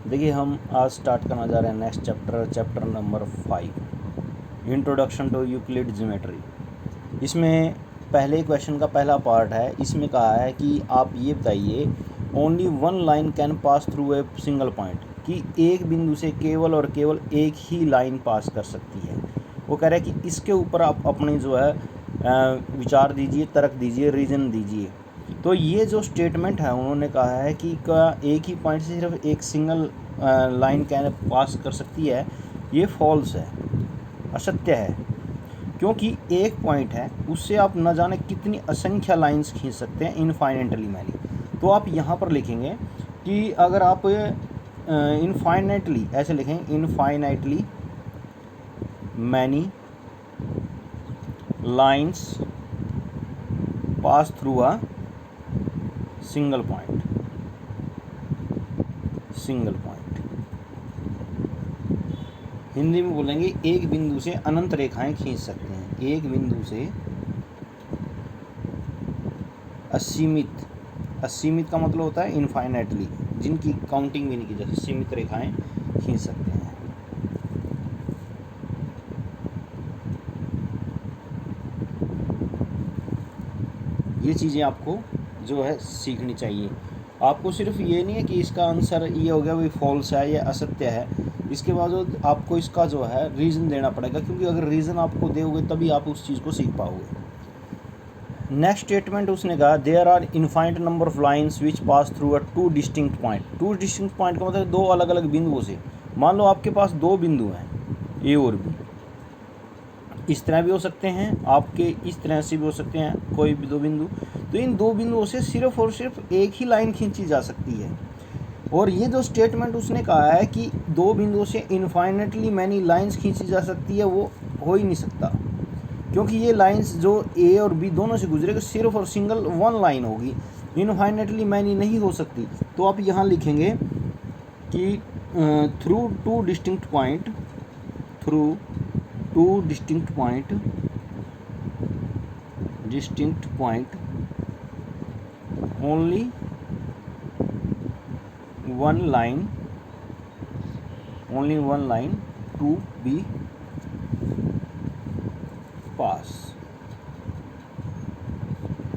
देखिए हम आज स्टार्ट करना जा रहे हैं next chapter number 5, introduction to Euclid geometry. इसमें पहले क्वेश्चन का पहला पार्ट है। इसमें कहा है कि आप ये बताइए only one line can pass through a single point, कि एक बिंदु से केवल और केवल एक ही लाइन पास कर सकती है। वो कह रहा है कि इसके ऊपर आप अपनी जो है विचार दीजिए, तर्क दीजिए, रीज़न दीजिए। तो ये जो स्टेटमेंट है उन्होंने कहा है कि एक ही पॉइंट से सिर्फ एक सिंगल लाइन कैन पास कर सकती है, ये फॉल्स है, असत्य है। क्योंकि एक पॉइंट है उससे आप न जाने कितनी असंख्य लाइंस खींच सकते हैं, इनफाइनेटली मैनी। तो आप यहाँ पर लिखेंगे कि अगर आप इनफाइनेटली ऐसे लिखें, infinitely many lines pass through a single point, Hindi में बोलेंगे एक बिंदु से अनंत रेखाएं खींच सकते हैं। एक बिंदु से असीमित का मतलब होता है इनफाइनाइटली, जिनकी काउंटिंग भी नहीं की जा सकती, सीमित रेखाएं खींच सकते हैं। ये चीज़ें आपको जो है सीखनी चाहिए। आपको सिर्फ ये नहीं है कि इसका आंसर ये हो गया वही फॉल्स है या असत्य है, इसके बाद आपको इसका जो है रीज़न देना पड़ेगा, क्योंकि अगर रीज़न आपको दोगे तभी आप उस चीज़ को सीख पाओगे। नेक्स्ट स्टेटमेंट उसने कहा there are infinite number of lines which pass through a two distinct point. Two distinct point का मतलब दो अलग अलग बिंदुओं से। मान लो आपके पास दो बिंदु हैं, ए और बी, इस तरह भी हो सकते हैं, आपके इस तरह से भी हो सकते हैं, कोई भी दो बिंदु। तो इन दो बिंदुओं से सिर्फ और सिर्फ एक ही लाइन खींची जा सकती है। और ये जो स्टेटमेंट उसने कहा है कि दो बिंदुओं से इनफाइनेटली मैनी लाइंस खींची जा सकती है, वो हो ही नहीं सकता, क्योंकि ये लाइंस जो ए और बी दोनों से गुजरेगा सिर्फ और सिंगल वन लाइन होगी, इनफाइनेटली मैनी नहीं हो सकती। तो आप यहाँ लिखेंगे कि through two distinct point only one line to be pass.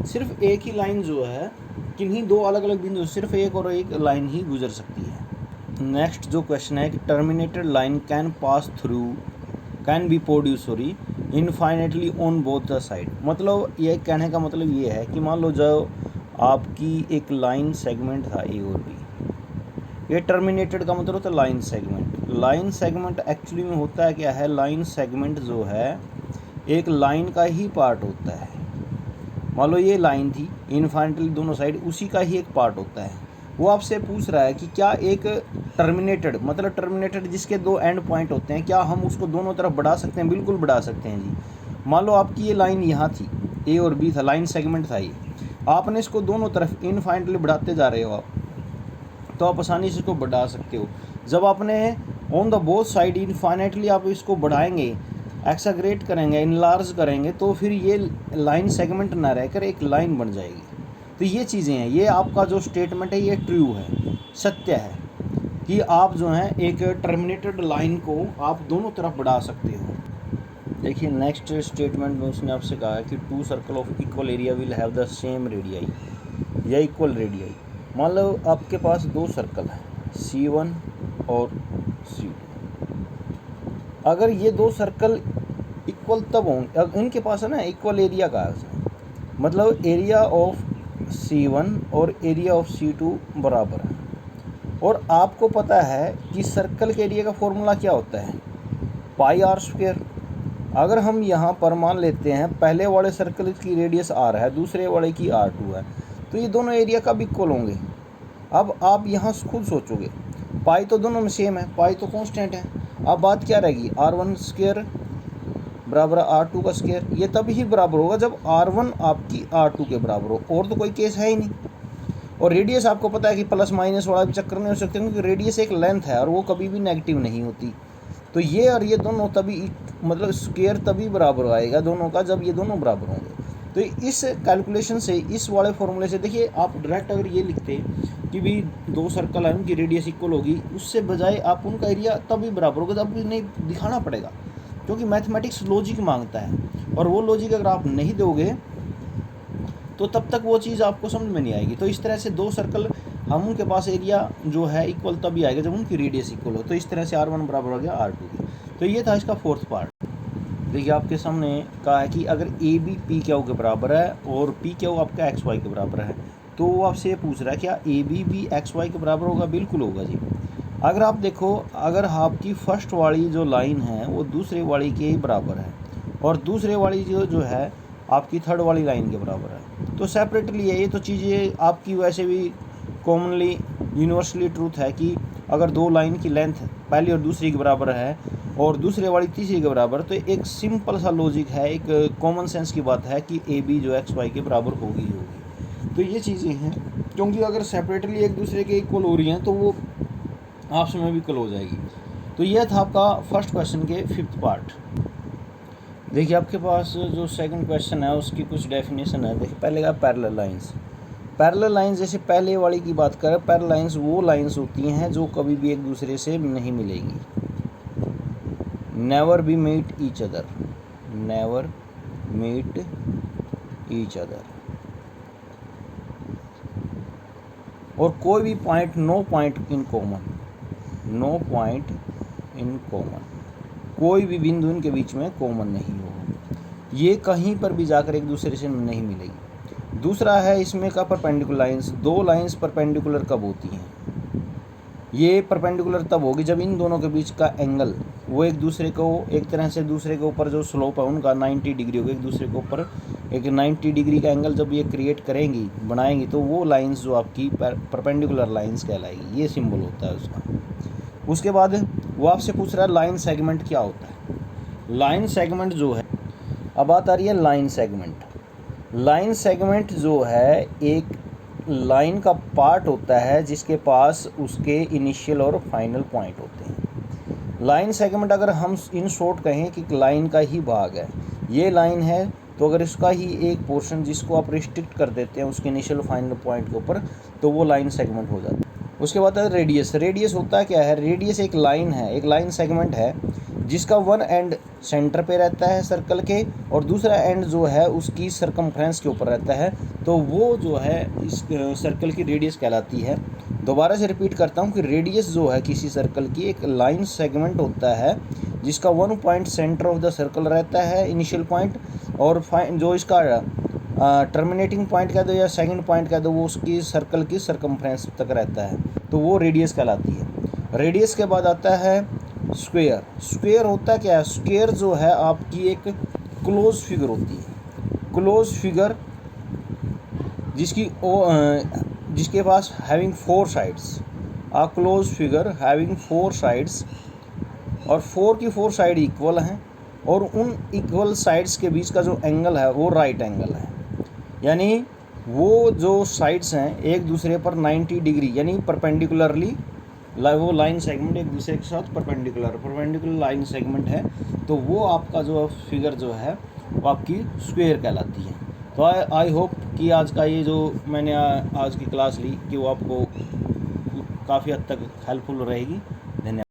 सिर्फ एक ही लाइन जो है किन्हीं दो अलग अलग बिंदु सिर्फ एक और एक लाइन ही गुजर सकती है। नेक्स्ट जो क्वेश्चन है कि terminated line can be produce infinitely on both the side. मतलब ये कहने का मतलब ये है कि मान लो जो आपकी एक लाइन सेगमेंट था ए और बी, ये टर्मिनेटेड का मतलब होता है line segment. Line segment actually में होता है क्या है, लाइन सेगमेंट जो है एक लाइन का ही पार्ट होता है। मान लो ये लाइन थी इनफाइनेटली दोनों साइड, उसी का ही एक पार्ट होता है। वो आपसे पूछ रहा है कि क्या एक टर्मिनेटेड जिसके दो एंड पॉइंट होते हैं, क्या हम उसको दोनों तरफ बढ़ा सकते हैं? बिल्कुल बढ़ा सकते हैं जी। मान लो आपकी ये लाइन यहाँ थी, ए और बी था, लाइन सेगमेंट था ये, आपने इसको दोनों तरफ इनफाइनेटली बढ़ाते जा रहे हो आप, तो आप आसानी से इसको बढ़ा सकते हो। जब आपने on the both side infinitely आप इसको बढ़ाएंगे, एक्साग्रेट करेंगे, इनलार्ज करेंगे, तो फिर ये लाइन सेगमेंट ना रहकर एक लाइन बन जाएगी। तो ये चीज़ें हैं, ये आपका जो स्टेटमेंट है ये ट्रू है, सत्य है, कि आप जो हैं एक टर्मिनेटेड लाइन को आप दोनों तरफ बढ़ा सकते हो। देखिए नेक्स्ट स्टेटमेंट में उसने आपसे कहा है कि two circle of equal area will have the same radii या इक्वल रेडियाई। मान लो आपके पास दो सर्कल हैं, C1 और C2। अगर ये दो सर्कल इक्वल तब होंगे, इनके पास है ना इक्वल एरिया का, मतलब एरिया ऑफ C1 और एरिया ऑफ C2 बराबर है। और आपको पता है कि सर्कल के एरिया का फॉर्मूला क्या होता है, πr²। अगर हम यहाँ पर मान लेते हैं पहले वाले सर्कल की रेडियस r है, दूसरे वाले की r2 है, तो ये दोनों एरिया कब इक्वल होंगे? अब आप यहाँ खुद सोचोगे, पाई तो दोनों में सेम है, पाई तो कांस्टेंट है। अब बात क्या रहेगी, r1² बराबर r2 का स्क्वायर। ये तभी ही बराबर होगा जब r1 आपकी r2 के बराबर हो, और तो कोई केस है ही नहीं। और रेडियस आपको पता है कि प्लस माइनस वाला भी चक्कर नहीं हो सकते, क्योंकि रेडियस एक लेंथ है और वो कभी भी नेगेटिव नहीं होती। तो ये और ये दोनों तभी मतलब स्क्वायर तभी बराबर आएगा दोनों का जब ये दोनों बराबर होंगे। तो इस कैलकुलेशन से, इस वाले फॉर्मूले से देखिए, आप डायरेक्ट अगर ये लिखते कि भी 2 सर्कल है उनकी रेडियस इक्वल होगी, उससे बजाय आप उनका एरिया तभी बराबर होगा जब भी नहीं दिखाना पड़ेगा, क्योंकि मैथमेटिक्स लॉजिक मांगता है, और वो लॉजिक अगर आप नहीं दोगे तो तब तक वो चीज़ आपको समझ में नहीं आएगी। तो इस तरह से 2 सर्कल हम उनके पास एरिया जो है इक्वल तभी आएगा जब उनकी रेडियस इक्वल हो। तो इस तरह से R1 बराबर हो गया R2 की। तो ये था इसका 4th पार्ट। देखिए आपके सामने कहा है कि अगर ए बी पी क्यू के बराबर है और पी क्यू आपका एक्स वाई के बराबर है, तो वो आपसे ये पूछ रहा है क्या ए बी भी एक्स वाई के बराबर होगा? बिल्कुल होगा जी। अगर आप देखो, अगर आपकी फर्स्ट वाली जो लाइन है वो दूसरे वाली के बराबर है, और दूसरे वाली जो है आपकी थर्ड वाली लाइन के बराबर है, तो सेपरेटली है ये। तो चीज़ें आपकी वैसे भी कॉमनली यूनिवर्सली ट्रूथ है कि अगर 2 लाइन की लेंथ पहली और दूसरी के बराबर है और दूसरे वाली तीसरी के बराबर, तो एक सिंपल सा लॉजिक है, एक कॉमन सेंस की बात है कि ए बी जो एक्स वाई के बराबर होगी ही होगी। तो ये चीज़ें हैं, क्योंकि अगर सेपरेटली एक दूसरे के इक्वल हो रही हैं तो वो आपस में भी इक्वल हो जाएगी। तो यह था आपका फर्स्ट क्वेश्चन के 5th पार्ट। देखिए आपके पास जो सेकंड क्वेश्चन है उसकी कुछ डेफिनेशन है। देखिए पहले का पैरेलल लाइंस। पैरेलल लाइंस, जैसे पहले वाली की बात करें, पैरेलल लाइंस वो लाइंस होती हैं जो कभी भी एक दूसरे से नहीं मिलेंगी। Never be meet each other, never meet each other. और कोई भी point, no point in common, no point in common, कोई भी बिंदु इनके बीच में कॉमन नहीं होगा। ये कहीं पर भी जाकर एक दूसरे से नहीं मिलेगी। दूसरा है इसमें का परपेंडिकुलर लाइंस। 2 लाइंस परपेंडिकुलर कब होती हैं? ये परपेंडिकुलर तब होगी जब इन दोनों के बीच का एंगल वो एक दूसरे को, एक तरह से दूसरे के ऊपर जो स्लोप है उनका 90 डिग्री होगा, एक दूसरे के ऊपर एक 90 डिग्री का एंगल जब ये क्रिएट करेंगी, बनाएंगी, तो वो लाइंस जो आपकी परपेंडिकुलर लाइंस कहलाएगी। ये सिंबल होता है उसका। उसके बाद वो आपसे पूछ रहा है लाइन सेगमेंट क्या होता है। लाइन सेगमेंट जो है, अब बात आ रही है लाइन सेगमेंट। लाइन सेगमेंट जो है एक लाइन का पार्ट होता है जिसके पास उसके इनिशियल और फाइनल पॉइंट होते हैं। लाइन सेगमेंट अगर हम इन शॉर्ट कहें कि लाइन का ही भाग है, ये लाइन है, तो अगर इसका ही एक पोर्शन जिसको आप रिस्ट्रिक्ट कर देते हैं उसके इनिशियल फाइनल पॉइंट के ऊपर, तो वो लाइन सेगमेंट हो जाता है। उसके बाद है रेडियस। रेडियस होता है क्या है? रेडियस एक लाइन है, एक लाइन सेगमेंट है जिसका वन एंड सेंटर पे रहता है सर्कल के, और दूसरा एंड जो है उसकी सरकमफ्रेंस के ऊपर रहता है, तो वो जो है इस सर्कल की रेडियस कहलाती है। दोबारा से रिपीट करता हूँ कि रेडियस जो है किसी सर्कल की एक लाइन सेगमेंट होता है जिसका 1 point centre of the circle रहता है, इनिशियल पॉइंट, और जो इसका टर्मिनेटिंग पॉइंट कह दो या सेकंड पॉइंट कह दो, वो उसकी सर्कल की सरकमफ्रेंस तक रहता है, तो वो रेडियस कहलाती है। रेडियस के बाद आता है स्क्वायर। स्क्वायर होता क्या है? स्क्वायर जो है आपकी एक क्लोज फिगर होती है। क्लोज फिगर जिसके पास हैविंग 4 साइड्स, आ क्लोज फिगर हैविंग 4 साइड्स, और 4 की 4 साइड इक्वल हैं, और उन इक्वल साइड्स के बीच का जो एंगल है वो राइट एंगल है। यानी वो जो साइड्स हैं एक दूसरे पर 90 डिग्री, यानी परपेंडिकुलरली, वो लाइन सेगमेंट एक दूसरे के साथ परपेंडिकुलर लाइन सेगमेंट है, तो वो आपका जो फिगर जो है वो आपकी स्क्वायर कहलाती है। तो आई होप कि आज का ये जो मैंने आज की क्लास ली कि वो आपको काफ़ी हद तक हेल्पफुल रहेगी। धन्यवाद।